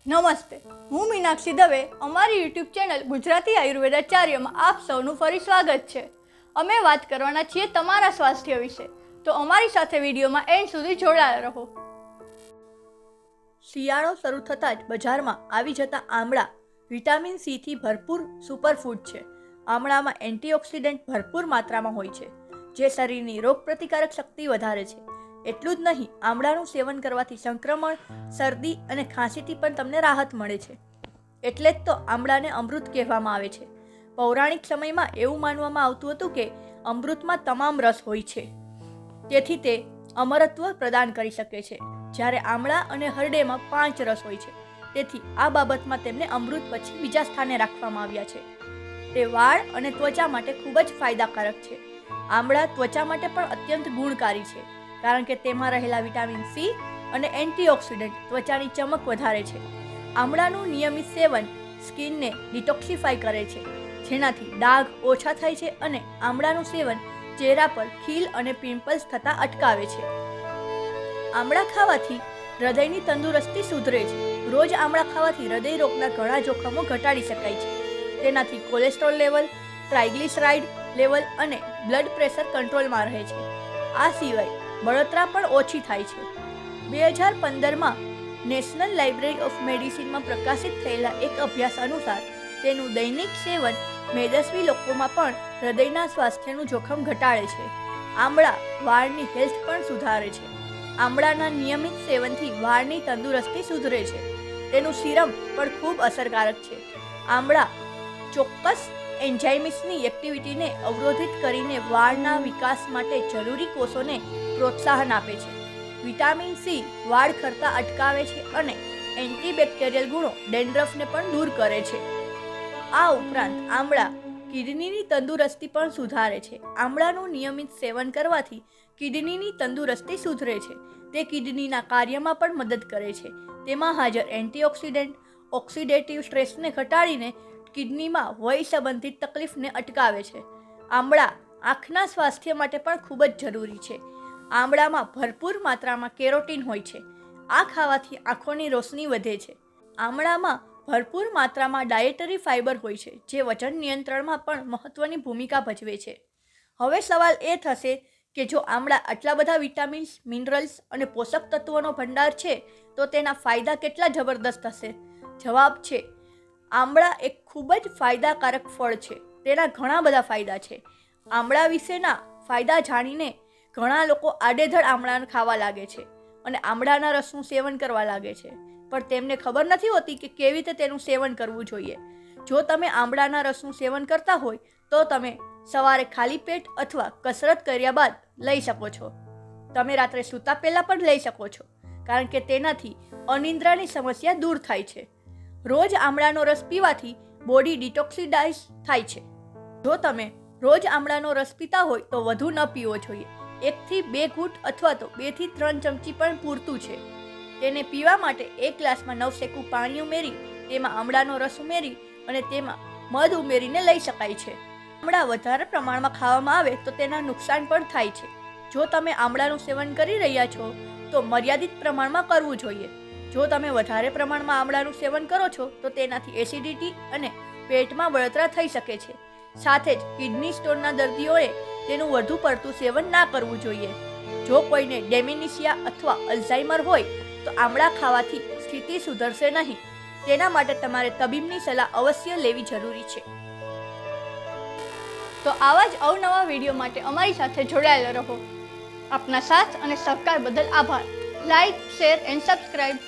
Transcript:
નમસ્તે, હું મીનાક્ષી દવે. અમારી યુટ્યુબ ચેનલ ગુજરાતી આયુર્વેદાચાર્યમાં આપ સૌનું ફરી સ્વાગત છે. અમે વાત કરવાના છીએ તમારા સ્વાસ્થ્ય વિશે, તો અમારી સાથે વિડીયોમાં એન્ડ સુધી જોડાયા રહો. શિયાળો શરૂ થતાં જ બજારમાં આવી જતા આમળા વિટામિન સીથી ભરપૂર સુપરફૂડ છે. આમળામાં એન્ટીઓક્સિડન્ટ ભરપૂર માત્રામાં હોય છે, જે શરીરની રોગપ્રતિકારક શક્તિ વધારે છે. એટલું જ નહીં, આમળાનું સેવન કરવાથી સંક્રમણ, શરદી અને ખાંસીથી પણ તમને રાહત મળે છે. એટલે જ તો આમળાને અમૃત કહેવામાં આવે છે. પૌરાણિક સમયમાં એવું માનવામાં આવતું હતું કે અમૃતમાં તમામ રસ હોય છે, તેથી તે અમરત્વ પ્રદાન કરી શકે છે. જ્યારે આમળા અને હરડેમાં 5 રસ હોય છે, તેથી આ બાબતમાં તેમને અમૃત પછી બીજા સ્થાને રાખવામાં આવ્યા છે. તે વાળ અને ત્વચા માટે ખૂબ જ ફાયદાકારક છે. આમળા ત્વચા માટે પણ અત્યંત ગુણકારી છે, કારણ કે તેમાં રહેલા વિટામિન સી અને એન્ટીઓક્સિડન્ટ ત્વચાની ચમક વધારે છે. આમળાનું નિયમિત સેવન સ્કિનને ડિટોક્સિફાય કરે છે, જેનાથી ડાઘ ઓછા થાય છે, અને આમળાનું સેવન ચહેરા પર ખીલ અને પિમ્પલ્સ થતાં અટકાવે છે. આમળા ખાવાથી હૃદયની તંદુરસ્તી સુધરે છે. રોજ આમળા ખાવાથી હૃદય રોગના ઘણા જોખમો ઘટાડી શકાય છે. તેનાથી કોલેસ્ટ્રોલ લેવલ, ટ્રાઇગ્લિસરાઇડ લેવલ અને બ્લડ પ્રેશર કંટ્રોલમાં રહે છે. આ સિવાય બળતરા પણ ઓછી થાય છે. 2015માં નેશનલ લાઇબ્રેરી ઓફ મેડિસિનમાં પ્રકાશિત થયેલા એક અભ્યાસ અનુસાર તેનું દૈનિક સેવન મેદસ્વી લોકોમાં પણ હૃદયના સ્વાસ્થ્યનું જોખમ ઘટાડે છે. આમળા વાળની હેલ્થ પણ સુધારે છે. આમળાના નિયમિત સેવનથી વાળની તંદુરસ્તી સુધરે છે. તેનું સિરમ પણ ખૂબ અસરકારક છે. આમળા ચોક્કસ એન્ઝાઇમ્સની એક્ટિવિટીને અવરોધિત કરીને વાળના વિકાસ માટે જરૂરી કોષોને પ્રોત્સાહન આપે છે. વિટામિન સી વાળ ખરતા અટકાવે છે અને એન્ટીબેક્ટેરિયલ ગુણો ડેન્ડ્રફને પણ દૂર કરે છે. આ ઉપરાંત આમળા કિડનીની તંદુરસ્તી પણ સુધારે છે. આમળાનું નિયમિત સેવન કરવાથી કિડનીની તંદુરસ્તી સુધરે છે. તે કિડનીના કાર્યમાં પણ મદદ કરે છે. તેમાં હાજર એન્ટીઓક્સિડન્ટ ઓક્સિડેટિવ સ્ટ્રેસને ઘટાડીને કિડનીમાં વય સંબંધિત તકલીફને અટકાવે છે. આમળા આંખના સ્વાસ્થ્ય માટે પણ ખૂબ જ જરૂરી છે. આમળામાં ભરપૂર માત્રામાં કેરોટીન હોય છે. આ ખાવાથી આંખોની રોશની વધે છે. આમળામાં ભરપૂર માત્રામાં ડાયેટરી ફાઇબર હોય છે, જે વજન નિયંત્રણમાં પણ મહત્વની ભૂમિકા ભજવે છે. હવે સવાલ એ થશે કે જો આમળા આટલા બધા વિટામિન્સ, મિનરલ્સ અને પોષક તત્વોનો ભંડાર છે, તો તેના ફાયદા કેટલા જબરદસ્ત હશે? જવાબ છે, આમળા એક ખૂબ જ ફાયદાકારક ફળ છે. તેના ઘણા બધા ફાયદા છે. આમળા વિશેના ફાયદા જાણીને ઘણા લોકો આડેધડ આમળાને ખાવા લાગે છે અને આમળાના રસનું સેવન કરવા લાગે છે, પણ તેમને ખબર નથી હોતી કે કેવી રીતે તેનું સેવન કરવું જોઈએ. જો તમે આમળાના રસનું સેવન કરતા હોય તો તમે સવારે ખાલી પેટ અથવા કસરત કર્યા બાદ લઈ શકો છો. તમે રાત્રે સૂતા પહેલાં પણ લઈ શકો છો, કારણ કે તેનાથી અનિદ્રાની સમસ્યા દૂર થાય છે. રોજ આમળાનો રસ પીવાથી બોડી ડિટોક્સિડાઇઝ થાય છે. જો તમે રોજ આમળાનો રસ પીતા હોય તો વધુ ન પીવો જોઈએ. 1 થી 2 ઘૂંટ અથવા તો 2 થી 3 ચમચી પણ પૂરતું છે. તેને પીવા માટે 1 ગ્લાસમાં નવશેકું પાણી ઉમેરી તેમાં આમળાનો રસ ઉમેરી અને તેમાં મધ ઉમેરીને લઈ શકાય છે. આમળા વધારે પ્રમાણમાં ખાવામાં આવે તો તેના નુકસાન પણ થાય છે. જો તમે આમળાનું સેવન કરી રહ્યા છો તો મર્યાદિત પ્રમાણમાં કરવું જોઈએ. જો તમે વધારે પ્રમાણમાં આમળાનું સેવન કરો છો તો તેનાથી એસિડિટી અને પેટમાં બળતરા થઈ શકે છે. સાથે જ કિડની સ્ટોનના દર્દીઓએ તેનું વધુ પડતું સેવન ના કરવું જોઈએ. જો કોઈને ડેમેન્શિયા અથવા અલ્ઝાઇમર હોય તો આમળા ખાવાથી સ્થિતિ સુધરશે નહીં. તેના માટે તમારે તબીબની સલાહ અવશ્ય લેવી જરૂરી છે. તો આવા જ અવનવા વિડીયો માટે અમારી સાથે જોડાયેલા રહો. આપના સાથ અને સહકાર બદલ આભાર. Like, share and subscribe.